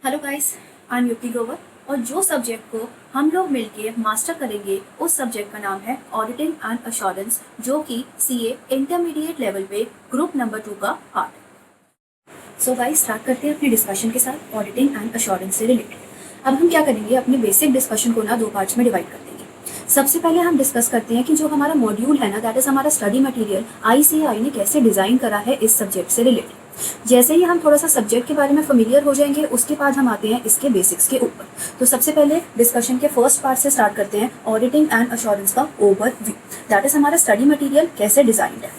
Hello guys, I am युक्ति ग्रोवर। और जो सब्जेक्ट को हम लोग मिलके मास्टर करेंगे उस सब्जेक्ट का नाम है ऑडिटिंग एंड अश्योरेंस, जो कि सीए इंटरमीडिएट लेवल पे ग्रुप नंबर 2 का पार्ट है। सो गाइस, स्टार्ट करते हैं अपने डिस्कशन के साथ ऑडिटिंग एंड अश्योरेंस से रिलेटेड। अब हम क्या करेंगे, अपने बेसिक डिस्कशन को ना दो पार्ट्स में डिवाइड कर देंगे। सबसे पहले हम डिस्कस करते हैं कि जो हमारा मॉड्यूल है ना, दैट इज हमारा स्टडी मटेरियल, आईसीएआई ने कैसे डिजाइन करा है इस सब्जेक्ट से रिलेटेड। जैसे ही हम थोड़ा सा सब्जेक्ट के बारे में फेमिलियर हो जाएंगे, उसके बाद हम आते हैं इसके बेसिक्स के ऊपर। तो सबसे पहले डिस्कशन के फर्स्ट पार्ट से स्टार्ट करते हैं, ऑडिटिंग एंड अश्योरेंस का ओवरव्यू, दैट इज हमारा स्टडी मटेरियल कैसे डिजाइंड है।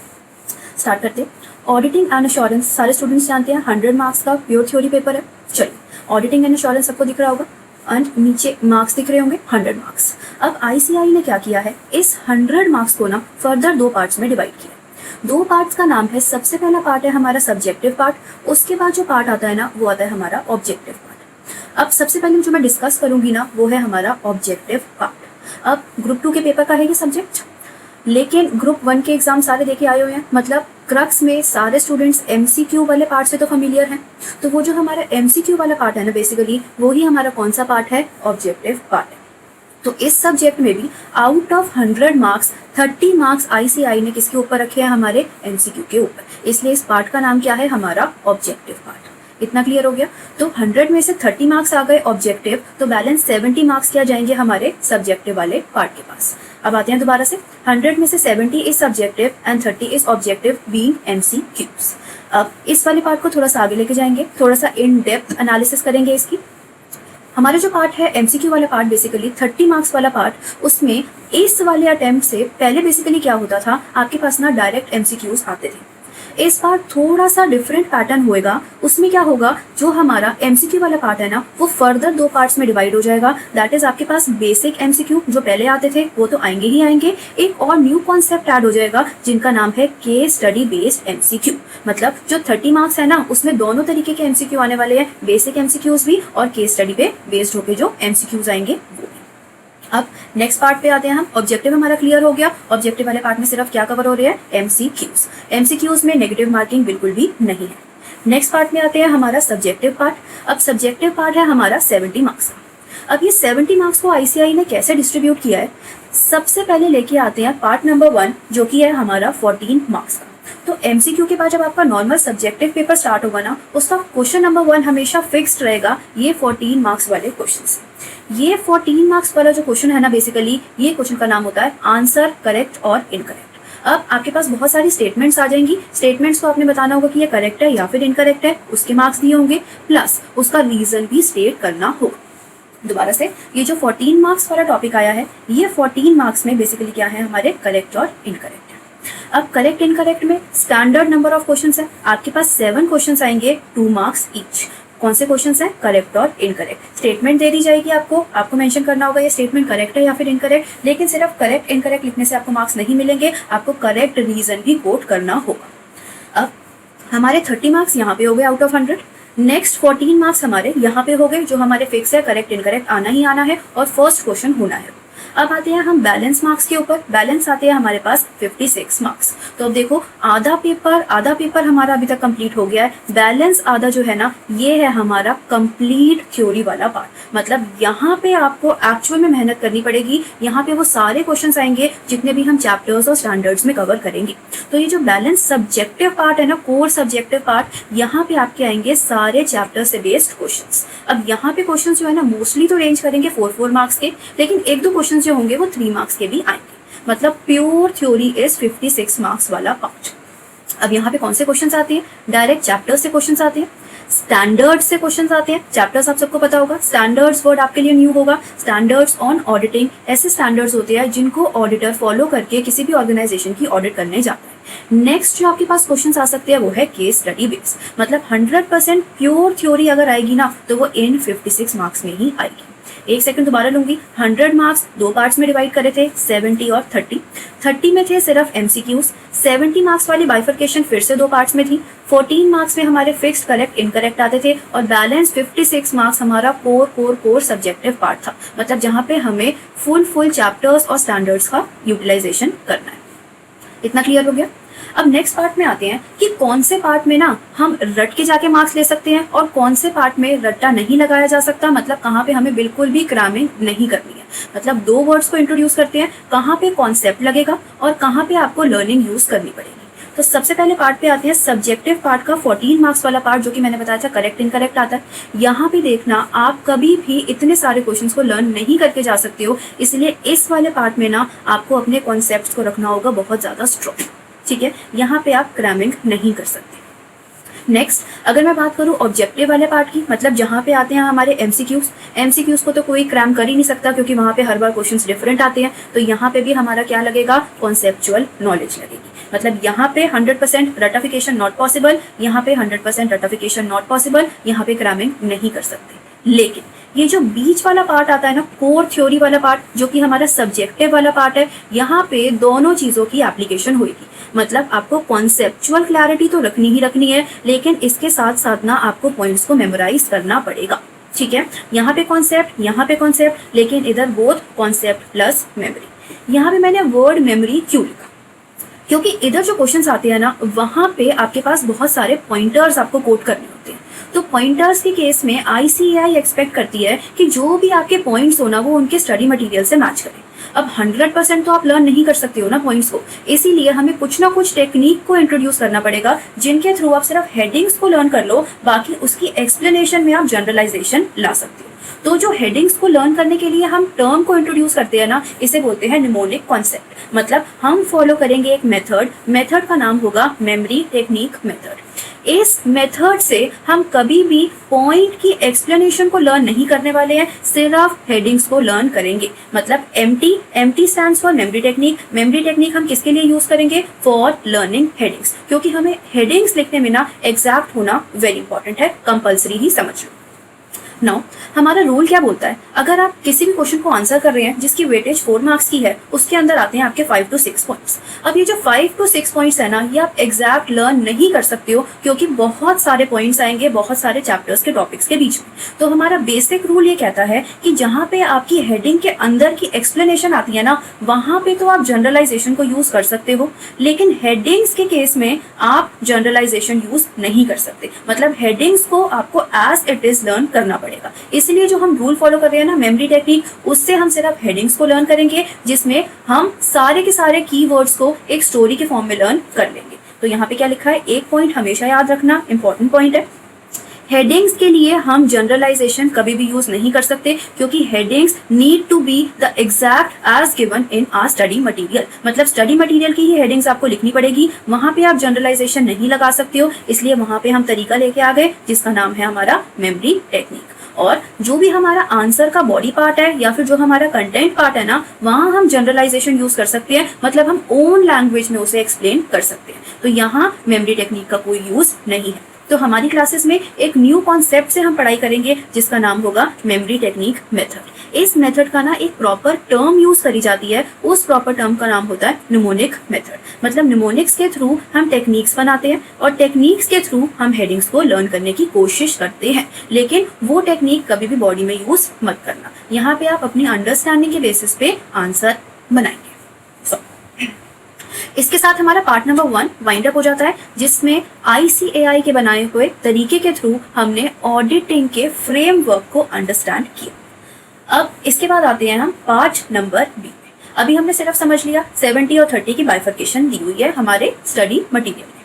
स्टार्ट करते हैं। ऑडिटिंग एंड अश्योरेंस सारे स्टूडेंट्स जानते हैं 100 मार्क्स का प्योर थ्योरी पेपर है। चलिए, ऑडिटिंग एंड अश्योरेंस सबको दिख रहा होगा एंड नीचे मार्क्स दिख रहे होंगे 100 मार्क्स। अब आईसीएआई ने क्या किया है, इस 100 मार्क्स को ना फर्दर दो पार्ट्स में डिवाइड किया। दो पार्ट्स का नाम है, सबसे पहला पार्ट है हमारा सब्जेक्टिव पार्ट, उसके बाद जो पार्ट आता है ना वो आता है हमारा ऑब्जेक्टिव पार्ट। अब सबसे पहले जो मैं डिस्कस करूंगी ना वो है हमारा ऑब्जेक्टिव पार्ट। अब ग्रुप 2 के पेपर का है ये सब्जेक्ट, लेकिन ग्रुप 1 के एग्जाम सारे देके आए हुए हैं, मतलब क्रक्स में सारे स्टूडेंट्स एमसीक्यू वाले पार्ट से तो फेमिलियर हैं। तो वो जो हमारा एमसीक्यू वाला पार्ट है ना, बेसिकली वो ही हमारा कौन सा पार्ट है, ऑब्जेक्टिव पार्ट है। तो इस सब्जेक्ट में भी out of 100 marks 30 marks ICAI ने किसके ऊपर रखे हैं, हमारे एमसीक्यू के ऊपर। इसलिए इस पार्ट का नाम क्या है, हमारा ऑब्जेक्टिव पार्ट। इतना क्लियर हो गया। तो 100 में से 30 मार्क्स आ गए ऑब्जेक्टिव, तो बैलेंस 70 मार्क्स क्या जाएंगे हमारे सब्जेक्टिव वाले पार्ट के पास। अब आते हैं दोबारा से, 100 में से 70 is subjective and 30 is objective being MCQs. अब इस वाले पार्ट को थोड़ा सा आगे लेके जाएंगे, थोड़ा सा इन डेप्थ एनालिसिस करेंगे इसकी। हमारा जो पार्ट है एमसीक्यू वाला पार्ट, बेसिकली 30 मार्क्स वाला पार्ट, उसमें इस वाले अटेम्प्ट से पहले बेसिकली क्या होता था, आपके पास ना डायरेक्ट एमसीक्यूज आते थे। इस बार थोड़ा सा डिफरेंट पैटर्न होएगा। उसमें क्या होगा, जो हमारा एमसीक्यू वाला पार्ट है ना वो फर्दर दो पार्ट्स में डिवाइड हो जाएगा। दैट इज आपके पास बेसिक एमसीक्यू जो पहले आते थे वो तो आएंगे ही आएंगे, एक और न्यू कॉन्सेप्ट ऐड हो जाएगा जिनका नाम है केस स्टडी बेस्ड एमसीक्यू। मतलब जो 30 मार्क्स है ना उसमें दोनों तरीके के एमसीक्यू आने वाले हैं, बेसिक एमसीक्यूज भी और केस स्टडी पे बेस्ड होके जो एमसीक्यूज आएंगे वो भी। अब नेक्स्ट पार्ट पे आते हैं हम। ऑब्जेक्टिव हमारा क्लियर हो गया। ऑब्जेक्टिव वाले पार्ट में सिर्फ क्या कवर हो रहा है, एमसीक्यूज। एमसीक्यूज में नेगेटिव मार्किंग बिल्कुल भी नहीं है। नेक्स्ट पार्ट में आते हैं हमारा सब्जेक्टिव पार्ट। अब सब्जेक्टिव पार्ट है हमारा 70 मार्क्स का। अब ये 70 मार्क्स को आईसीएआई ने कैसे डिस्ट्रीब्यूट किया है, सबसे पहले लेके आते हैं पार्ट नंबर 1 जो कि है हमारा 14 मार्क्स का। तो एमसीक्यू के बाद जब आपका नॉर्मल सब्जेक्टिव पेपर स्टार्ट होगा ना, उसका क्वेश्चन नंबर 1 हमेशा फिक्स्ड रहेगा, ये 14 मार्क्स वाले क्वेश्चन। ये 14 मार्क्स वाला जो क्वेश्चन है ना, बेसिकली ये क्वेश्चन का नाम होता है आंसर करेक्ट और इनकरेक्ट। अब आपके पास बहुत सारी स्टेटमेंट्स आ जाएंगी। स्टेटमेंट्स को आपने बताना होगा कि ये करेक्ट है या फिर इनकरेक्ट है, उसके मार्क्स दिए होंगे, प्लस उसका रीजन भी स्टेट करना होगा। दोबारा से, ये जो 14 मार्क्स वाला टॉपिक आया है, ये 14 मार्क्स में बेसिकली क्या है, हमारे करेक्ट और इनकरेक्ट है। अब करेक्ट इनकरेक्ट में स्टैंडर्ड नंबर ऑफ क्वेश्चंस है, आपके पास 7 क्वेश्चंस आएंगे, 2 मार्क्स ईच। कौन से क्वेश्चंस हैं, करेक्ट और इनकरेक्ट। स्टेटमेंट दे दी जाएगी आपको मेंशन करना होगा ये स्टेटमेंट करेक्ट है या फिर इनकरेक्ट, लेकिन सिर्फ करेक्ट इनकरेक्ट लिखने से आपको मार्क्स नहीं मिलेंगे, आपको करेक्ट रीजन भी कोट करना होगा। अब हमारे 30 मार्क्स यहाँ पे हो गए आउट ऑफ 100। नेक्स्ट 14 मार्क्स हमारे यहाँ पे हो गए, जो हमारे फिक्स है, करेक्ट इनकरेक्ट आना ही आना है और फर्स्ट क्वेश्चन होना है। अब आते हैं हम बैलेंस मार्क्स के ऊपर। बैलेंस आते हैं हमारे पास 56 मार्क्स। तो अब देखो, आधा पेपर हमारा अभी तक कंप्लीट हो गया है। बैलेंस आधा जो है ना, ये है हमारा कंप्लीट थ्योरी वाला पार्ट। मतलब यहाँ पे आपको एक्चुअल में मेहनत करनी पड़ेगी। यहाँ पे वो सारे क्वेश्चंस आएंगे जितने भी हम चैप्टर्स और स्टैंडर्ड्स में कवर करेंगे। तो ये जो बैलेंस सब्जेक्टिव पार्ट है ना, कोर सब्जेक्टिव पार्ट, यहाँ पे आपके आएंगे सारे चैप्टर से बेस्ड क्वेश्चंस। अब यहाँ पे क्वेश्चंस जो है ना, मोस्टली तो रेंज करेंगे 4 मार्क्स के, लेकिन 1-2 क्वेश्चन जो होंगे वो 3 मार्क्स के भी आएंगे। मतलब प्योर थ्योरी इज 56 मार्क्स वाला पार्ट। अब यहाँ पे कौन से क्वेश्चंस आते हैं, डायरेक्ट चैप्टर्स से क्वेश्चंस आते हैं, स्टैंडर्ड्स से क्वेश्चंस आते हैं। चैप्टर्स आप सबको पता होगा, स्टैंडर्ड्स वर्ड आपके लिए न्यू होगा। स्टैंडर्ड्स ऑन ऑडिटिंग, ऐसे स्टैंडर्ड्स होते हैं जिनको ऑडिटर फॉलो करके किसी भी ऑर्गेनाइजेशन की ऑडिट करने जाता है। नेक्स्ट जो आपके पास क्वेश्चंस आ सकते हैं वो है केस स्टडी बेस। मतलब 100% प्योर थ्योरी अगर आएगी ना तो वो इन 56 मार्क्स में ही आएगी। एक सेकंड दोबारा लूंगी। 100 मार्क्स दो पार्ट्स में डिवाइड करे थे, 70 और 30। 30 में थे सिर्फ एमसीक्यूज, 70 मार्क्स वाली बाइफर्केशन फिर से दो पार्ट्स में थी। 14 मार्क्स में हमारे फिक्स्ड करेक्ट इनकरेक्ट आते थे और बैलेंस 56 मार्क्स हमारा कोर सब्जेक्टिव पार्ट था। मतलब जहाँ पे हमें फुल चैप्टर्स और स्टैंडर्ड्स का यूटिलाइजेशन करना है। इतना क्लियर हो गया। अब नेक्स्ट पार्ट में आते हैं कि कौन से पार्ट में ना हम रट के जाके मार्क्स ले सकते हैं और कौन से पार्ट में रट्टा नहीं लगाया जा सकता, मतलब कहाँ पे हमें बिल्कुल भी क्रैमिंग नहीं करनी है। मतलब दो वर्ड्स को इंट्रोड्यूस करते हैं, कहाँ पे कॉन्सेप्ट लगेगा और कहाँ पे आपको लर्निंग यूज करनी पड़ेगी। तो सबसे पहले पार्ट पे आते हैं सब्जेक्टिव पार्ट का 14 मार्क्स वाला पार्ट, जो कि मैंने बताया था करेक्ट इनकरेक्ट आता है। यहाँ पे देखना आप कभी भी इतने सारे क्वेश्चंस को लर्न नहीं करके जा सकते हो, इसलिए इस वाले पार्ट में ना आपको अपने कॉन्सेप्ट्स को रखना होगा बहुत ज़्यादा स्ट्रॉन्ग। ठीक है, यहाँ पे आप क्रैमिंग नहीं कर सकते। नेक्स्ट अगर मैं बात करूँ ऑब्जेक्टिव वाले पार्ट की, मतलब जहाँ पे आते हैं हमारे एमसीक्यूज को तो कोई क्रैम कर ही नहीं सकता क्योंकि वहाँ पे हर बार क्वेश्चंस डिफरेंट आते हैं। तो यहाँ पे भी हमारा क्या लगेगा, कॉन्सेप्चुअल नॉलेज लगेगी। मतलब यहाँ पे 100% रटिफिकेशन नॉट पॉसिबल, यहाँ पे 100% रटिफिकेशन नॉट पॉसिबल, यहाँ पे क्रैमिंग नहीं कर सकते। लेकिन ये जो बीच वाला पार्ट आता है ना, कोर थ्योरी वाला पार्ट, जो कि हमारा सब्जेक्टिव वाला पार्ट है, यहाँ पे दोनों चीजों की एप्लीकेशन होगी। मतलब आपको कॉन्सेप्चुअल क्लैरिटी तो रखनी ही रखनी है, लेकिन इसके साथ साथ ना आपको पॉइंट्स को मेमोराइज करना पड़ेगा। ठीक है, यहाँ पे कॉन्सेप्ट, लेकिन इधर बोथ कॉन्सेप्ट प्लस मेमोरी। यहाँ पे मैंने वर्ड मेमोरी क्यों लिखा, क्योंकि इधर जो क्वेश्चंस आते हैं ना, वहां पे आपके पास बहुत सारे पॉइंटर्स आपको कोट करने होते हैं। तो पॉइंटर्स के केस में ICAI एक्सपेक्ट करती है कि जो भी आपके पॉइंट्स हो ना, वो उनके स्टडी मटेरियल से मैच करें। अब 100% तो आप लर्न नहीं कर सकते हो ना पॉइंट्स को, इसीलिए हमें कुछ ना कुछ टेक्निक को इंट्रोड्यूस करना पड़ेगा, जिनके थ्रू आप सिर्फ हेडिंग्स को लर्न कर लो, बाकी उसकी एक्सप्लेनेशन में आप जनरलाइजेशन ला सकते हो। तो जो हेडिंग्स को लर्न करने के लिए हम टर्म को इंट्रोड्यूस करते हैं ना, इसे बोलते हैं निमोनिक कॉन्सेप्ट। मतलब हम फॉलो करेंगे एक मेथड का नाम होगा मेमोरी टेक्निक मेथड। इस मेथड से हम कभी भी पॉइंट की एक्सप्लेनेशन को लर्न नहीं करने वाले हैं, सिर्फ हेडिंग्स को लर्न करेंगे। मतलब MT stands for memory technique हम किसके लिए यूज करेंगे, फॉर लर्निंग हेडिंग्स, क्योंकि हमें हेडिंग्स लिखने में ना एग्जैक्ट होना वेरी इंपॉर्टेंट है, कंपल्सरी ही समझ लो। नाउ हमारा रूल क्या बोलता है, अगर आप किसी भी क्वेश्चन को आंसर कर रहे हैं जिसकी वेटेज 4 मार्क्स की है, उसके अंदर आते हैं आपके 5 to 6 पॉइंट्स। अब ये जो 5 to 6 पॉइंट्स है ना, ये आप एग्जैक्ट लर्न नहीं कर सकते हो, क्योंकि बहुत सारे पॉइंट्स आएंगे बहुत सारे चैप्टर्स के टॉपिक्स के बीच में। तो हमारा बेसिक रूल ये कहता है कि जहाँ पे आपकी हेडिंग के अंदर की एक्सप्लेनेशन आती है ना, वहां पे तो आप जनरलाइजेशन को यूज कर सकते हो, लेकिन हेडिंग्स के केस में आप जनरलाइजेशन यूज नहीं कर सकते। मतलब हेडिंग्स को आपको एज इट इज लर्न करना पड़ेगा। इसलिए जो हम रूल फॉलो कर रहे हैं ना मेमोरी टेक्निक, उससे हम सिर्फ हेडिंग्स को लर्न करेंगे, जिसमें हम सारे के सारे कीवर्ड्स को एक स्टोरी के फॉर्म में लर्न कर लेंगे। तो यहाँ पे क्या लिखा है, एक पॉइंट हमेशा याद रखना, इंपॉर्टेंट पॉइंट है। हेडिंग्स के लिए हम जनरलाइजेशन कभी भी यूज नहीं कर सकते, क्योंकि headings need to be the exact as given in our study material. मतलब स्टडी मटेरियल की ही हेडिंग्स आपको लिखनी पड़ेगी, वहां पे आप जनरलाइजेशन नहीं लगा सकते हो। इसलिए वहां पे हम तरीका लेके आ गए जिसका नाम है हमारा मेमोरी टेक्निक। और जो भी हमारा आंसर का बॉडी पार्ट है या फिर जो हमारा कंटेंट पार्ट है ना, वहां हम जनरलाइजेशन यूज कर सकते हैं। मतलब हम ओन लैंग्वेज में उसे एक्सप्लेन कर सकते हैं। तो यहाँ मेमोरी टेक्निक का कोई यूज नहीं है। तो हमारी क्लासेस में एक न्यू कॉन्सेप्ट से हम पढ़ाई करेंगे जिसका नाम होगा मेमोरी टेक्निक मेथड। इस मेथड का ना एक प्रॉपर टर्म यूज करी जाती है, उस प्रॉपर टर्म का नाम होता है निमोनिक मेथड। मतलब निमोनिक्स के थ्रू हम टेक्निक्स बनाते हैं और टेक्निक्स के थ्रू हम हेडिंग्स को लर्न करने की कोशिश करते हैं, लेकिन वो टेक्निक कभी भी बॉडी में यूज मत करना। यहाँ पे आप अपनी अंडरस्टैंडिंग के बेसिस पे आंसर बनाएंगे। इसके साथ हमारा पार्ट नंबर 1 वाइंड अप हो जाता है, जिसमें ICAI के बनाए हुए तरीके के थ्रू हमने ऑडिटिंग के फ्रेमवर्क को अंडरस्टैंड किया। अब इसके बाद आते हैं हम पार्ट नंबर B। अभी हमने सिर्फ समझ लिया 70 और 30 की बाइफर्केशन दी हुई है हमारे स्टडी मटेरियल में।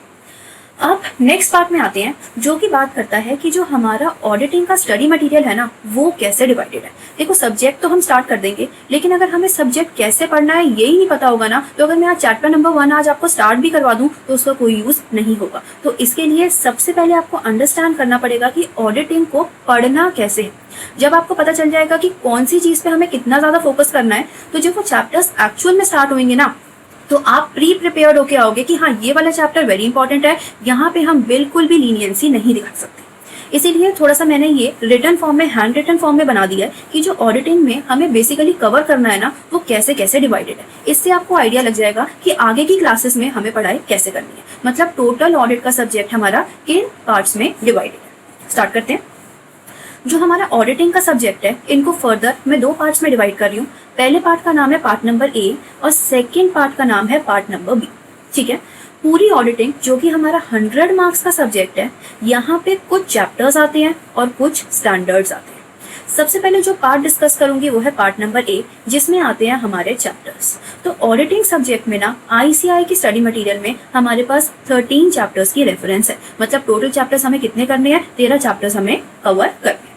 अब नेक्स्ट पार्ट में आते हैं, जो कि बात करता है कि जो हमारा ऑडिटिंग का स्टडी मटेरियल है ना, वो कैसे डिवाइडेड है। देखो सब्जेक्ट तो हम स्टार्ट कर देंगे, लेकिन अगर हमें सब्जेक्ट कैसे पढ़ना है यही नहीं पता होगा ना, तो अगर मैं आज चैप्टर नंबर 1 आज आपको स्टार्ट भी करवा दूं तो उसका कोई यूज नहीं होगा। तो इसके लिए सबसे पहले आपको अंडरस्टैंड करना पड़ेगा कि ऑडिटिंग को पढ़ना कैसे है। जब आपको पता चल जाएगा कि कौन सी चीज पे हमें कितना ज्यादा फोकस करना है, तो जब वो चैप्टर्स एक्चुअल में स्टार्ट होंगे ना, तो आप प्रिपेयर्ड होके आओगे कि हाँ ये वाला चैप्टर वेरी इंपॉर्टेंट है, यहाँ पे हम बिल्कुल भी लीनियंसी नहीं दिखा सकते। इसीलिए थोड़ा सा मैंने ये रिटन फॉर्म में, हैंड रिटन फॉर्म में बना दिया है कि जो ऑडिटिंग में हमें बेसिकली कवर करना है ना, वो कैसे कैसे डिवाइडेड है। इससे आपको आइडिया लग जाएगा कि आगे की क्लासेस में हमें पढ़ाई कैसे करनी है। मतलब टोटल ऑडिट का सब्जेक्ट हमारा किन पार्ट्स में डिवाइडेड है। स्टार्ट करते हैं। जो हमारा ऑडिटिंग का सब्जेक्ट है, इनको फर्दर मैं 2 पार्ट्स में डिवाइड कर रही हूँ। पहले पार्ट का नाम है पार्ट नंबर A और सेकेंड पार्ट का नाम है पार्ट नंबर B। ठीक है, पूरी ऑडिटिंग जो कि हमारा 100 मार्क्स का सब्जेक्ट है, यहाँ पे कुछ चैप्टर्स आते हैं और कुछ स्टैंडर्ड्स आते हैं। सबसे पहले जो पार्ट डिस्कस करूंगी वो है पार्ट नंबर ए, जिसमें आते हैं हमारे चैप्टर्स। तो ऑडिटिंग सब्जेक्ट में ना ICAI की स्टडी मटेरियल में हमारे पास 13 चैप्टर्स की रेफरेंस है। मतलब टोटल चैप्टर्स हमें कितने करने हैं, 13 चैप्टर्स हमें कवर करने हैं।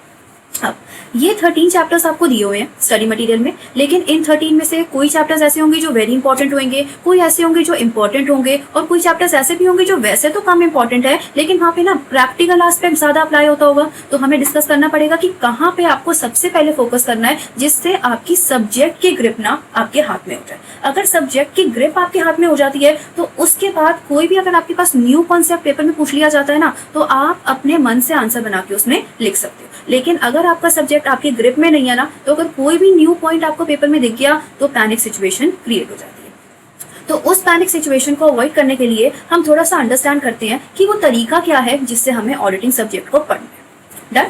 अब ये 13 चैप्टर्स आपको दिए हुए हैं स्टडी मटेरियल में, लेकिन इन 13 में से कोई चैप्टर्स ऐसे होंगे जो वेरी इंपॉर्टेंट होंगे, कोई ऐसे होंगे जो इंपॉर्टेंट होंगे, और कोई चैप्टर्स ऐसे भी होंगे जो वैसे तो कम इंपॉर्टेंट है लेकिन वहाँ पे ना प्रैक्टिकल एस्पेक्ट ज्यादा अप्लाई होता होगा। तो हमें डिस्कस करना पड़ेगा कि कहाँ पे आपको सबसे पहले फोकस करना है जिससे आपकी सब्जेक्ट की ग्रिप ना आपके हाथ में हो जाए। अगर सब्जेक्ट की ग्रिप आपके हाथ में हो जाती है तो उसके बाद कोई भी अगर आपके पास न्यू कॉन्सेप्ट पेपर में पूछ लिया जाता है ना, तो आप अपने मन से आंसर बना के उसमें लिख सकते हो। लेकिन अगर आपका सब्जेक्ट आपकी ग्रिप में नहीं है ना, तो अगर कोई भी न्यू पॉइंट आपको पेपर में दिख गया तो पैनिक सिचुएशन क्रिएट हो जाती है। तो उस पैनिक सिचुएशन को अवॉइड करने के लिए हम थोड़ा सा अंडरस्टैंड करते हैं कि वो तरीका क्या है जिससे हमें ऑडिटिंग सब्जेक्ट को पढ़ना है। डन।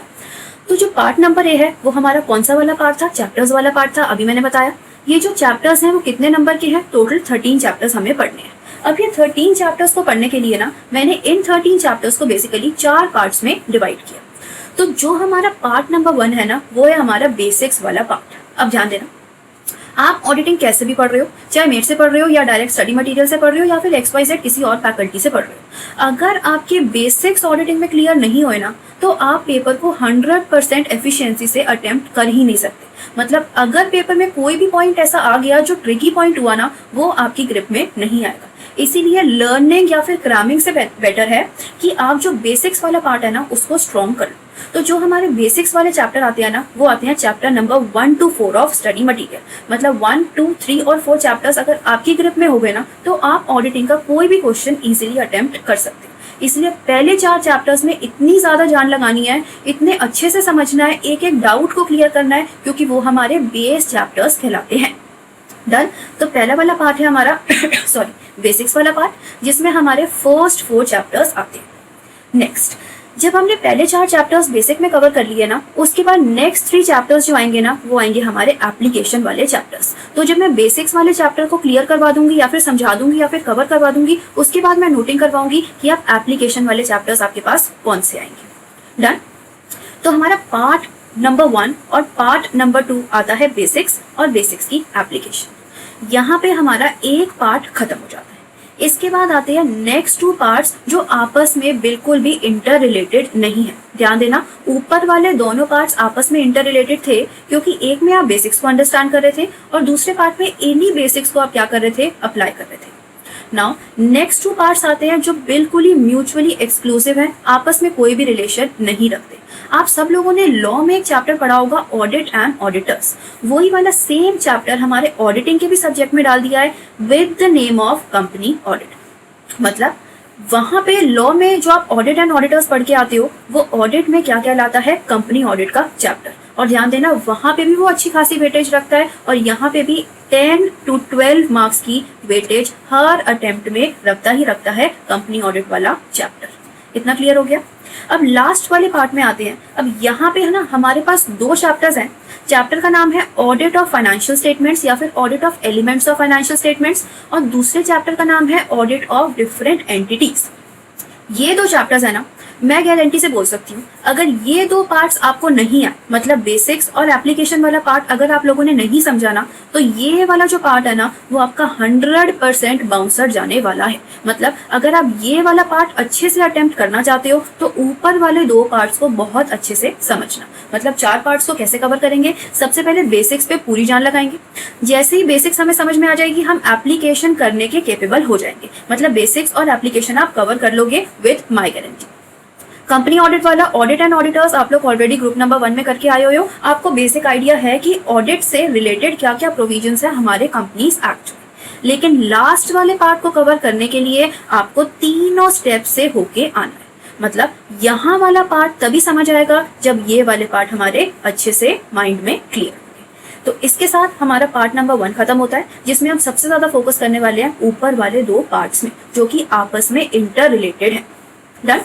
तो जो पार्ट नंबर ए है वो हमारा कौन सा वाला पार्ट था, चैप्टर्स वाला पार्ट था। अभी मैंने बताया ये जो चैप्टर्स हैं वो कितने नंबर के हैं, टोटल 13 चैप्टर्स हमें पढ़ने हैं। अब ये 13 चैप्टर्स को पढ़ने के लिए ना मैंने इन 13 चैप्टर्स को बेसिकली 4 पार्ट्स में डिवाइड किया। तो जो हमारा पार्ट नंबर 1 है ना, वो है हमारा बेसिक्स वाला पार्ट। अब ध्यान देना, आप ऑडिटिंग कैसे भी पढ़ रहे हो, चाहे मेट से पढ़ रहे हो या डायरेक्ट स्टडी मटेरियल से पढ़ रहे हो या फिर XYZ किसी और फैकल्टी से पढ़ रहे हो, अगर आपके बेसिक्स ऑडिटिंग में क्लियर नहीं हुए ना, तो आप पेपर को 100% एफिशिएंसी से अटेम्प्ट कर ही नहीं सकते। मतलब अगर पेपर में कोई भी पॉइंट ऐसा आ गया जो ट्रिकी पॉइंट हुआ ना, वो आपकी ग्रिप में नहीं आएगा। इसीलिए लर्निंग या फिर क्रैमिंग से बेटर है कि आप जो बेसिक्स वाला पार्ट है ना उसको स्ट्रॉन्ग कर लो। तो जो हमारे बेसिक्स वाले चैप्टर आते हैं ना, वो आते हैं chapter number 1 to 4 of study material. मतलब 1, 2, 3 और 4 चैप्टर्स अगर आपकी ग्रिप में हो गए ना, तो आप ऑडिटिंग का कोई भी क्वेश्चन इजीली अटेम्प्ट कर सकते हैं। इसलिए पहले 4 चैप्टर्स में इतनी ज्यादा जान लगानी है, इतने अच्छे से समझना है, एक एक डाउट को क्लियर करना है, क्योंकि वो हमारे बेस चैप्टर्स कहलाते हैं। डन। तो पहला वाला पार्ट है हमारा सॉरी बेसिक्स वाला पार्ट, जिसमें हमारे फर्स्ट 4 चैप्टर्स आते हैं। नेक्स्ट, जब हमने पहले 4 चैप्टर्स बेसिक में कवर कर लिए ना, उसके बाद नेक्स्ट 3 चैप्टर्स जो आएंगे ना, वो आएंगे हमारे एप्लीकेशन वाले चैप्टर्स। तो जब मैं बेसिक्स वाले चैप्टर को क्लियर करवा दूंगी या फिर समझा दूंगी या फिर कवर करवा दूंगी, उसके बाद मैं नोटिंग करवाऊंगी कि आप एप्लीकेशन वाले चैप्टर्स आपके पास कौन से आएंगे। डन। तो हमारा पार्ट नंबर 1 और पार्ट नंबर 2 आता है बेसिक्स और बेसिक्स की एप्लीकेशन। यहाँ पे हमारा एक पार्ट खत्म हो जाता है। इसके बाद आते हैं नेक्स्ट 2 पार्ट्स जो आपस में बिल्कुल भी इंटर रिलेटेड नहीं है। ध्यान देना, ऊपर वाले दोनों पार्ट्स आपस में इंटर रिलेटेड थे, क्योंकि एक में आप बेसिक्स को अंडरस्टैंड कर रहे थे और दूसरे पार्ट में इन्हीं बेसिक्स को आप क्या कर रहे थे, अप्लाई कर रहे थे। नाउ नेक्स्ट 2 पार्ट्स आते हैं जो बिल्कुल ही म्यूचुअली एक्सक्लूसिव है, आपस में कोई भी रिलेशन नहीं रखते। आप सब लोगों ने लॉ में एक चैप्टर पढ़ा होगा, ऑडिट एंड ऑडिटर्स। वही वाला सेम चैप्टर हमारे ऑडिटिंग के भी सब्जेक्ट में डाल दिया है with the name of company audit. मतलब वहां पे लॉ में जो आप ऑडिट एंड ऑडिटर्स पढ़ के आते हो, वो ऑडिट में क्या कहलाता है, कंपनी ऑडिट का चैप्टर। और ध्यान देना, वहां पे भी वो अच्छी खासी वेटेज रखता है और यहाँ पे भी 10 to 12 मार्क्स की वेटेज हर अटेम्प्ट में रखता ही रखता है कंपनी ऑडिट वाला चैप्टर। इतना क्लियर हो गया। अब लास्ट वाले पार्ट में आते हैं। अब यहाँ पे है ना हमारे पास 2 चैप्टर्स हैं। चैप्टर का नाम है ऑडिट ऑफ फाइनेंशियल स्टेटमेंट्स या फिर audit of elements of financial statements, और दूसरे चैप्टर का नाम है ऑडिट ऑफ डिफरेंट एंटिटीज। ये 2 चैप्टर्स है ना, मैं गारंटी से बोल सकती हूँ, अगर ये 2 पार्ट्स आपको नहीं आए, मतलब बेसिक्स और एप्लीकेशन वाला पार्ट अगर आप लोगों ने नहीं समझा ना, तो ये वाला जो पार्ट है ना, वो आपका 100% बाउंसर जाने वाला है। मतलब अगर आप ये वाला पार्ट अच्छे से अटेम्प्ट करना चाहते हो, तो ऊपर वाले 2 पार्ट्स को बहुत अच्छे से समझना। मतलब 4 पार्ट्स को कैसे कवर करेंगे, सबसे पहले बेसिक्स पे पूरी जान लगाएंगे। जैसे ही बेसिक्स हमें समझ में आ जाएगी, हम एप्लीकेशन करने के केपेबल हो जाएंगे। मतलब बेसिक्स और एप्लीकेशन आप कवर कर लोगे with my guarantee. Company audit वाला ऑडिट एंड ऑडिटर्स आप लोग ऑलरेडी ग्रुप नंबर 1 में करके आए हो। आपको बेसिक आइडिया है कि ऑडिट से रिलेटेड क्या क्या प्रोविजंस है हमारे कंपनीज एक्ट में। लेकिन लास्ट वाले पार्ट को कवर करने के लिए आपको तीनों स्टेप से होके आना है। मतलब यहाँ वाला पार्ट तभी समझ आएगा जब ये वाले पार्ट हमारे अच्छे से माइंड में क्लियर होंगे। तो इसके साथ हमारा पार्ट नंबर 1 खत्म होता है, जिसमें हम सबसे ज्यादा फोकस करने वाले हैं ऊपर वाले 2 पार्ट्स में, जो कि आपस में इंटर रिलेटेड है। डन।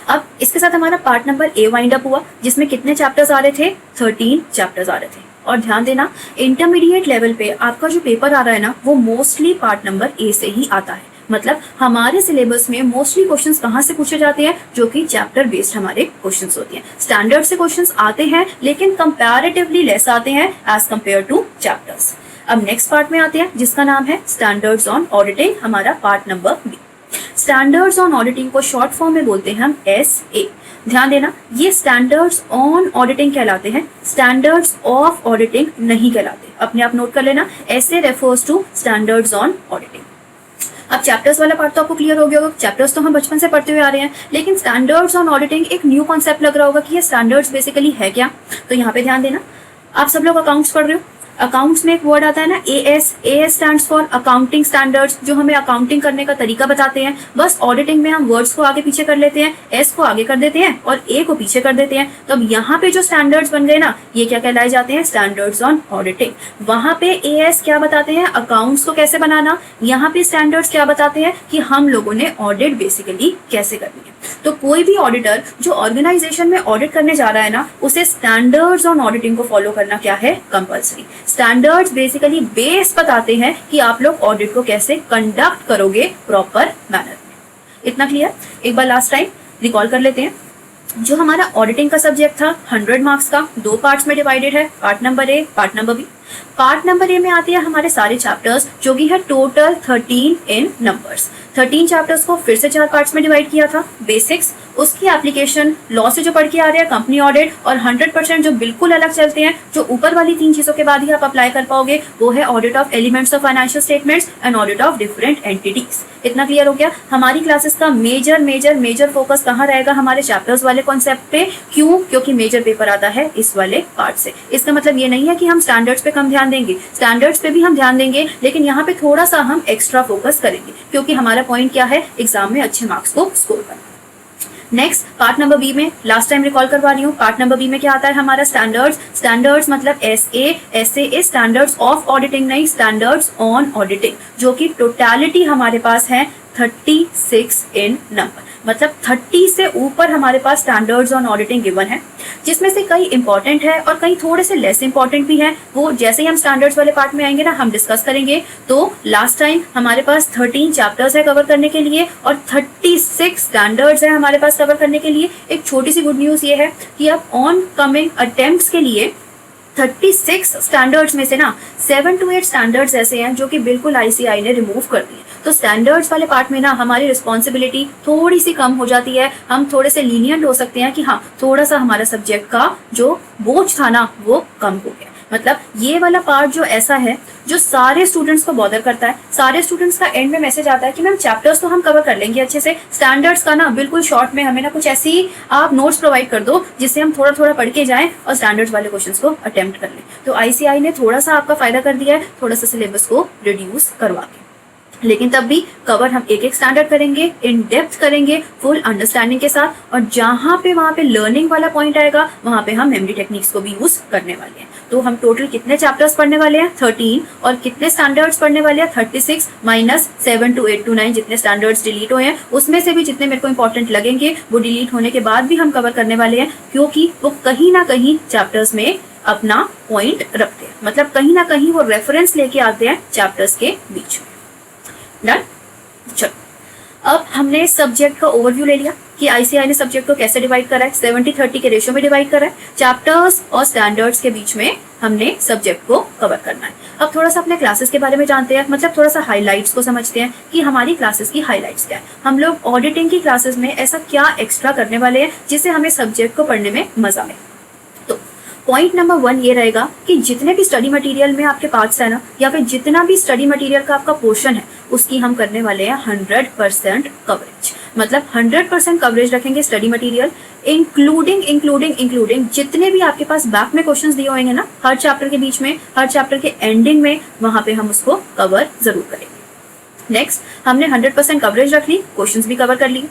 अब इसके साथ हमारा part number A wind up हुआ, जिसमें कितने चैप्टर्स आ रहे थे, 13 चैप्टर्स आ रहे थे। और ध्यान देना, इंटरमीडिएट लेवल पे आपका जो पेपर आ रहा है ना, वो मोस्टली पार्ट नंबर ए से ही आता है। मतलब हमारे सिलेबस में मोस्टली क्वेश्चंस कहाँ से पूछे जाते हैं, जो कि चैप्टर बेस्ड हमारे क्वेश्चंस होते हैं। स्टैंडर्ड से क्वेश्चंस आते हैं लेकिन कंपैरेटिवली लेस आते हैं एज कंपेयर टू चैप्टर्स। अब नेक्स्ट पार्ट में आते हैं जिसका नाम है स्टैंडर्ड्स ऑन ऑडिटिंग, हमारा part number B. Standards on auditing को शॉर्ट फॉर्म में बोलते हैं हम SA। ध्यान देना, ये स्टैंडर्ड्स ऑन ऑडिटिंग कहलाते हैं, स्टैंडर्ड्स ऑफ ऑडिटिंग नहीं कहलाते। अपने आप नोट कर लेना, SA refers to standards on auditing. अब चैप्टर्स वाला पार्ट तो आपको क्लियर हो गया होगा, चैप्टर्स तो हम बचपन से पढ़ते हुए आ रहे हैं, लेकिन स्टैंडर्ड्स ऑन ऑडिटिंग एक न्यू कॉन्सेप्ट लग रहा होगा कि ये स्टैंडर्ड्स बेसिकली है क्या। तो यहाँ पे ध्यान देना, आप सब लोग अकाउंट्स पढ़ रहे हो, अकाउंट्स में एक वर्ड आता है ना AS stands for accounting standards, जो हमें अकाउंटिंग करने का तरीका बताते हैं। बस ऑडिटिंग में हम वर्ड्स को आगे पीछे कर लेते हैं, S को आगे कर देते हैं और A को पीछे कर देते हैं। तो अब यहाँ पे जो स्टैंडर्ड्स बन गए ना, ये क्या कहलाए जाते हैं, स्टैंडर्ड्स ऑन ऑडिटिंग। वहां पे AS क्या बताते हैं, अकाउंट्स को कैसे बनाना, यहाँ पे स्टैंडर्ड्स क्या बताते हैं कि हम लोगों ने ऑडिट बेसिकली कैसे करनी है। तो कोई भी ऑडिटर जो ऑर्गेनाइजेशन में ऑडिट करने जा रहा है ना, उसे स्टैंडर्ड्स ऑन ऑडिटिंग को फॉलो करना क्या है, कंपल्सरी। स्टैंडर्ड्स बेसिकली बेस बताते हैं कि आप लोग ऑडिट को कैसे कंडक्ट करोगे प्रॉपर मैनर में। इतना क्लियर? एक बार लास्ट टाइम रिकॉल कर लेते हैं। जो हमारा ऑडिटिंग का सब्जेक्ट था 100 मार्क्स का, 2 पार्ट्स में डिवाइडेड है, part number A, part number B। Part number A में आते हैं हमारे सारे चैप्टर्स, जो कि है टोटल 13 इन नंबर्स। 13 चैप्टर्स को फिर से 4 पार्ट्स में डिवाइड किया था। बेसिक्स, उसकी एप्लीकेशन, लॉ से जो पढ़ के आ रहे हैं, कंपनी ऑडिट, और 100% जो बिल्कुल अलग चलते हैं, जो ऊपर वाली 3 चीजों के बाद ही आप अप्लाई कर पाओगे, वो है audit of elements of financial statements and audit of different entities. इतना क्लियर हो गया? हमारी क्लासेस का मेजर फोकस कहाँ रहेगा, हमारे चैप्टर्स वाले कॉन्सेप्ट पे। क्यों? क्योंकि मेजर पेपर आता है इस वाले पार्ट से। इसका मतलब ये नहीं है कि हम स्टैंडर्ड्स पे कम ध्यान देंगे, स्टैंडर्ड्स पे भी हम ध्यान देंगे, लेकिन यहाँ पे थोड़ा सा हम एक्स्ट्रा फोकस करेंगे, क्योंकि हमारा पॉइंट क्या है, एग्जाम में अच्छे मार्क्स को स्कोर करना। नेक्स्ट पार्ट नंबर B में लास्ट टाइम रिकॉल करवा रही हूँ, पार्ट नंबर B में क्या आता है हमारा, स्टैंडर्ड्स मतलब SA स्टैंडर्ड्स ऑफ ऑडिटिंग नहीं, स्टैंडर्ड्स ऑन ऑडिटिंग, जो कि टोटलिटी हमारे पास है 36 इन नंबर। मतलब 30 से ऊपर हमारे पास स्टैंडर्ड्स ऑन ऑडिटिंग गिवन है, जिसमें से कई इंपॉर्टेंट है और कई थोड़े से लेस इंपॉर्टेंट भी हैं। वो जैसे ही हम स्टैंडर्ड्स वाले पार्ट में आएंगे ना, हम डिस्कस करेंगे। तो लास्ट टाइम हमारे पास 13 चैप्टर्स है कवर करने के लिए और 36 स्टैंडर्ड्स है हमारे पास कवर करने के लिए। एक छोटी सी गुड न्यूज ये है कि अब ऑन कमिंग अटेम्प्ट्स के लिए 36 स्टैंडर्ड्स में से ना 7 to 8 स्टैंडर्ड्स ऐसे हैं जो कि बिल्कुल ICAI ने रिमूव कर दिए। तो स्टैंडर्ड्स वाले पार्ट में ना हमारी रिस्पॉन्सिबिलिटी थोड़ी सी कम हो जाती है, हम थोड़े से लीनियंट हो सकते हैं कि हाँ, थोड़ा सा हमारा सब्जेक्ट का जो बोझ था ना, वो कम हो गया। मतलब ये वाला पार्ट जो ऐसा है, जो सारे स्टूडेंट्स को बॉदर करता है, सारे स्टूडेंट्स का एंड में मैसेज आता है कि मैम चैप्टर्स तो हम कवर कर लेंगे अच्छे से, स्टैंडर्ड्स का ना बिल्कुल शॉर्ट में हमें ना कुछ ऐसी आप नोट्स प्रोवाइड कर दो जिससे हम थोड़ा थोड़ा पढ़ के जाएं और स्टैंडर्ड्स वाले क्वेश्चंस को अटेम्प्ट कर लें। तो ICAI ने थोड़ा सा आपका फायदा कर दिया है, थोड़ा सा सिलेबस को रिड्यूस करवा के। लेकिन तब भी कवर हम एक एक स्टैंडर्ड करेंगे, इन डेप्थ करेंगे, फुल अंडरस्टैंडिंग के साथ। और जहाँ पे वहाँ पे लर्निंग वाला पॉइंट आएगा, वहाँ पे हम मेमोरी टेक्निक्स को भी यूज करने वाले हैं। तो हम टोटल कितने चैप्टर्स पढ़ने वाले हैं, 13, और कितने स्टैंडर्ड्स पढ़ने वाले हैं, 36 माइनस 7 to 8 to 9 जितने स्टैंडर्ड्स डिलीट हुए हैं, उसमें से भी जितने मेरे को इंपॉर्टेंट लगेंगे वो डिलीट होने के बाद भी हम कवर करने वाले हैं, क्योंकि वो कहीं ना कहीं चैप्टर्स में अपना पॉइंट रखते हैं। मतलब कहीं ना कहीं वो रेफरेंस लेके आते हैं चैप्टर्स के बीच में। डन? चलो, अब हमने सब्जेक्ट का ओवरव्यू ले लिया कि ICAI ने सब्जेक्ट को कैसे डिवाइड करा है, 70-30 के रेशियो में डिवाइड करा है। चैप्टर्स और स्टैंडर्ड्स के बीच में हमने सब्जेक्ट को कवर करना है। अब थोड़ा सा अपने क्लासेस के बारे में जानते हैं, मतलब थोड़ा सा हाइलाइट्स को समझते हैं कि हमारी क्लासेस की हाइलाइट्स क्या है। हम लोग ऑडिटिंग की क्लासेस में ऐसा क्या एक्स्ट्रा करने वाले हैं जिससे हमें सब्जेक्ट को पढ़ने में मजा आए। तो पॉइंट नंबर 1 ये रहेगा कि जितने भी स्टडी मटेरियल में आपके पार्ट्स है ना, या फिर जितना भी स्टडी मटेरियल का आपका पोर्शन है, उसकी हम करने वाले हैं 100% कवरेज। मतलब 100% कवरेज रखेंगे स्टडी मटेरियल, इंक्लूडिंग जितने भी आपके पास बैक में क्वेश्चंस दिए होंगे ना, हर चैप्टर के बीच में, हर चैप्टर के एंडिंग में, वहां पे हम उसको कवर जरूर करेंगे। नेक्स्ट, हमने 100% कवरेज रख ली, क्वेश्चंस भी कवर कर लिए।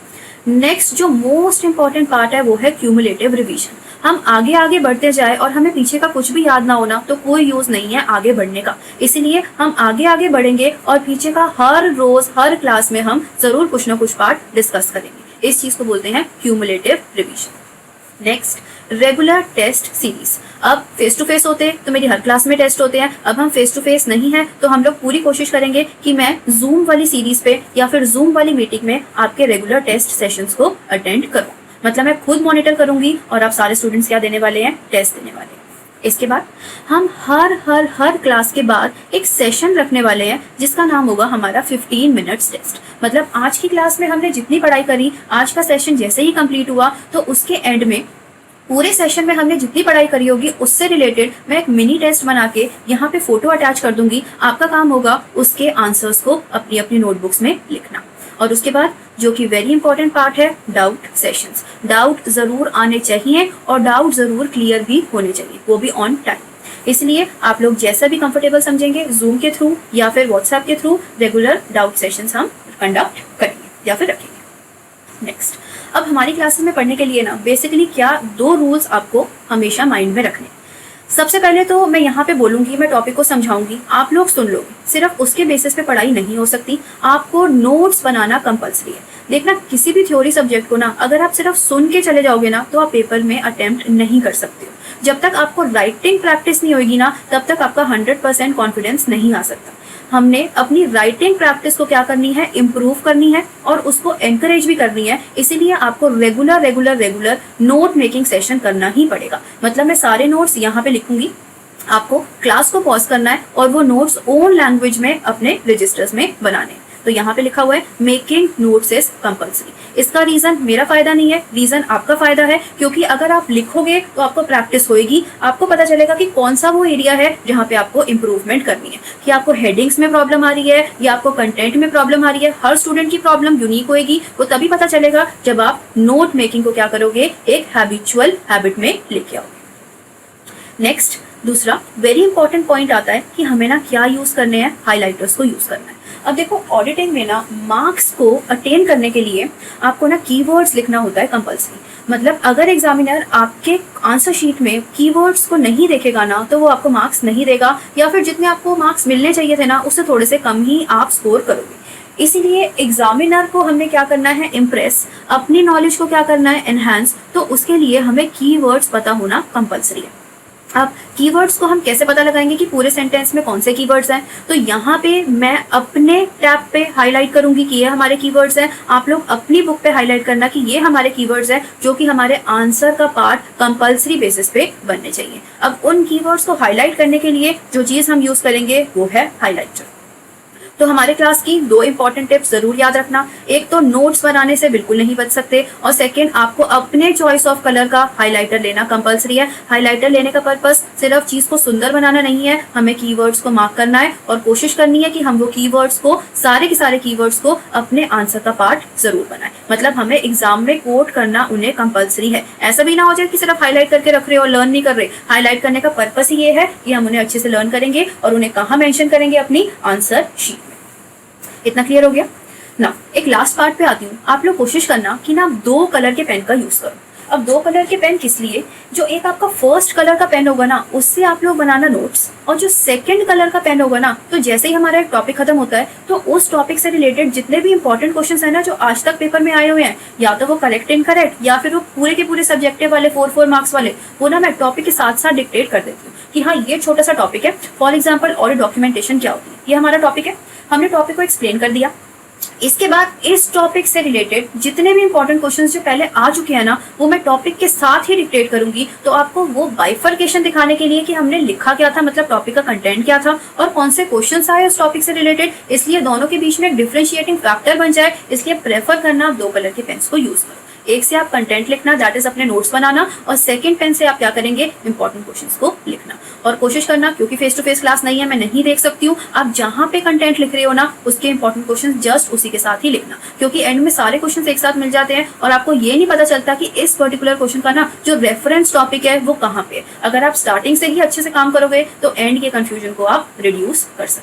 नेक्स्ट जो मोस्ट इंपॉर्टेंट पार्ट है वो है क्यूमुलेटिव रिवीजन। हम आगे आगे बढ़ते जाए और हमें पीछे का कुछ भी याद ना होना तो कोई यूज नहीं है आगे बढ़ने का। इसीलिए हम आगे आगे बढ़ेंगे और पीछे का हर रोज हर क्लास में हम जरूर कुछ ना कुछ पार्ट डिस्कस करेंगे। इस चीज को बोलते हैं cumulative revision. Next, regular test series. अब फेस टू फेस होते तो मेरी हर क्लास में टेस्ट होते हैं, अब हम फेस टू फेस नहीं है तो हम लोग पूरी कोशिश करेंगे कि मैं जूम वाली सीरीज पे या फिर जूम वाली मीटिंग में आपके रेगुलर टेस्ट सेशंस को अटेंड करूँ। मतलब मैं खुद मॉनिटर करूंगी और आप सारे स्टूडेंट्स क्या देने वाले हैं, टेस्ट देने वाले हैं। इसके बाद हम हर क्लास के बाद एक सेशन रखने वाले हैं जिसका नाम होगा हमारा 15 मिनट्स टेस्ट। मतलब आज की क्लास में हमने जितनी पढ़ाई करी, आज का सेशन जैसे ही कंप्लीट हुआ तो उसके एंड में पूरे सेशन में हमने जितनी पढ़ाई करी होगी उससे रिलेटेड मैं एक मिनी टेस्ट बना के यहाँ पे फोटो अटैच कर दूंगी। आपका काम होगा उसके आंसर्स को अपनी अपनी नोटबुक्स में लिखना। और उसके बाद जो कि वेरी इंपॉर्टेंट पार्ट है, डाउट सेशंस। डाउट जरूर आने चाहिए और डाउट जरूर क्लियर भी होने चाहिए, वो भी ऑन टाइम। इसलिए आप लोग जैसा भी कंफर्टेबल समझेंगे, जूम के थ्रू या फिर व्हाट्सएप के थ्रू रेगुलर डाउट सेशंस हम कंडक्ट करेंगे या फिर रखेंगे। नेक्स्ट, अब हमारी क्लासेस में पढ़ने के लिए ना बेसिकली क्या 2 रूल्स आपको हमेशा माइंड में रखने। सबसे पहले तो मैं यहाँ पे बोलूंगी, मैं टॉपिक को समझाऊंगी, आप लोग सुन लोगे, सिर्फ उसके बेसिस पे पढ़ाई नहीं हो सकती, आपको नोट्स बनाना कंपलसरी है। देखना, किसी भी थ्योरी सब्जेक्ट को ना अगर आप सिर्फ सुन के चले जाओगे ना तो आप पेपर में अटेम्प्ट नहीं कर सकते हो। जब तक आपको राइटिंग प्रैक्टिस नहीं होगी ना तब तक आपका 100% कॉन्फिडेंस नहीं आ सकता। हमने अपनी राइटिंग प्रैक्टिस को क्या करनी है, इम्प्रूव करनी है और उसको एनकरेज भी करनी है। इसीलिए आपको रेगुलर नोट मेकिंग सेशन करना ही पड़ेगा। मतलब मैं सारे नोट्स यहाँ पे लिखूंगी, आपको क्लास को पॉज करना है और वो नोट्स ओन लैंग्वेज में अपने रजिस्टर्स में बनाने। तो यहाँ पे लिखा हुआ है मेकिंग नोट्स इज कंपल्सरी। इसका रीजन मेरा फायदा नहीं है, रीजन आपका फायदा है, क्योंकि अगर आप लिखोगे तो आपको प्रैक्टिस होएगी, आपको पता चलेगा कि कौन सा वो एरिया है जहाँ पे आपको इम्प्रूवमेंट करनी है, कि आपको हेडिंग्स में प्रॉब्लम आ रही है या आपको कंटेंट में प्रॉब्लम आ रही है। हर स्टूडेंट की प्रॉब्लम यूनिक होएगी, वो तभी पता चलेगा जब आप नोट मेकिंग को क्या करोगे, एक हैबिचुअल हैबिट में लेके आओगे। नेक्स्ट, दूसरा वेरी इंपॉर्टेंट पॉइंट आता है कि हमें ना क्या यूज करने हैं, हाईलाइटर्स को यूज करना है। अब देखो, ऑडिटिंग में ना मार्क्स को अटेन करने के लिए आपको ना कीवर्ड्स लिखना होता है कंपल्सरी। मतलब अगर एग्जामिनर आपके आंसर शीट में कीवर्ड्स को नहीं देखेगा ना तो वो आपको मार्क्स नहीं देगा, या फिर जितने आपको मार्क्स मिलने चाहिए थे ना उससे थोड़े से कम ही आप स्कोर करोगे। इसीलिए एग्जामिनर को हमने क्या करना है, इम्प्रेस, अपनी नॉलेज को क्या करना है, एनहांस। तो उसके लिए हमें कीवर्ड्स पता होना कंपल्सरी है। अब कीवर्ड्स को हम कैसे पता लगाएंगे कि पूरे सेंटेंस में कौन से कीवर्ड्स हैं, तो यहाँ पे मैं अपने टैब पे हाईलाइट करूंगी कि ये हमारे कीवर्ड्स हैं। आप लोग अपनी बुक पे हाईलाइट करना कि ये हमारे कीवर्ड्स हैं जो कि हमारे आंसर का पार्ट कंपल्सरी बेसिस पे बनने चाहिए। अब उन कीवर्ड्स को हाईलाइट करने के लिए जो चीज हम यूज करेंगे वो है हाईलाइटर। तो हमारे क्लास की 2 इंपॉर्टेंट टिप्स जरूर याद रखना। एक तो नोट्स बनाने से बिल्कुल नहीं बच सकते, और सेकंड आपको अपने चॉइस ऑफ कलर का हाइलाइटर लेना कंपलसरी है। हाइलाइटर लेने का पर्पस सिर्फ चीज को सुंदर बनाना नहीं है, हमें कीवर्ड्स को मार्क करना है और कोशिश करनी है कि हम वो कीवर्ड्स को, सारे के सारे कीवर्ड्स को अपने आंसर का पार्ट जरूर बनाए। मतलब हमें एग्जाम में कोट करना उन्हें कंपलसरी है। ऐसा भी ना हो जाए कि सिर्फ हाईलाइट करके रख रहे हो और लर्न नहीं कर रहे। हाईलाइट करने का पर्पस ही ये है कि हम उन्हें अच्छे से लर्न करेंगे और उन्हें कहाँ मेंशन करेंगे, अपनी आंसर शीट में। इतना क्लियर हो गया ना। एक लास्ट पार्ट पे आती हूँ। आप लोग कोशिश करना कि ना 2 कलर के पेन का यूज करो। अब 2 कलर के पेन किस लिए, जो एक आपका फर्स्ट कलर का पेन होगा ना उससे आप लोग बनाना नोट्स, और जो सेकंड कलर का पेन होगा ना तो जैसे ही हमारा एक टॉपिक खत्म होता है तो उस टॉपिक से रिलेटेड जितने भी इंपॉर्टेंट क्वेश्चंस है ना जो आज तक पेपर में आए हुए हैं, या तो वो करेक्ट इनकरेक्ट या फिर वो पूरे के पूरे सब्जेक्टिव वाले 4 मार्क्स वाले, वो ना मैं टॉपिक के साथ साथ डिक्टेट कर देती हूँ कि हाँ ये छोटा सा टॉपिक है। फॉर एग्जाम्पल ऑडिट डॉक्यूमेंटेशन क्या होती है, ये हमारा टॉपिक है, हमने टॉपिक को एक्सप्लेन कर दिया। इसके बाद इस टॉपिक से रिलेटेड जितने भी इंपॉर्टेंट क्वेश्चंस जो पहले आ चुके हैं ना वो मैं टॉपिक के साथ ही डिक्टेट करूंगी। तो आपको वो बाइफर्केशन दिखाने के लिए कि हमने लिखा क्या था, मतलब टॉपिक का कंटेंट क्या था और कौन से क्वेश्चंस आए उस टॉपिक से रिलेटेड, इसलिए दोनों के बीच में एक डिफरेंशिएटिंग फैक्टर बन जाए। इसलिए प्रेफर करना आप 2 कलर के पेन्स को यूज करो। एक से आप कंटेंट लिखना, दैट इज अपने नोट्स बनाना, और सेकंड पेन से आप क्या करेंगे, इंपॉर्टेंट क्वेश्चंस को लिखना। और कोशिश करना, क्योंकि फेस टू फेस क्लास नहीं है, मैं नहीं देख सकती हूँ, आप जहां पे कंटेंट लिख रहे हो ना उसके इंपॉर्टेंट क्वेश्चंस जस्ट उसी के साथ ही लिखना, क्योंकि एंड में सारे क्वेश्चंस एक साथ मिल जाते हैं और आपको ये नहीं पता चलता कि इस पर्टिकुलर क्वेश्चन का ना जो रेफरेंस टॉपिक है वो कहाँ पे है। अगर आप स्टार्टिंग से ही अच्छे से काम करोगे तो एंड के कंफ्यूजन को आप रिड्यूस कर सकते हैं।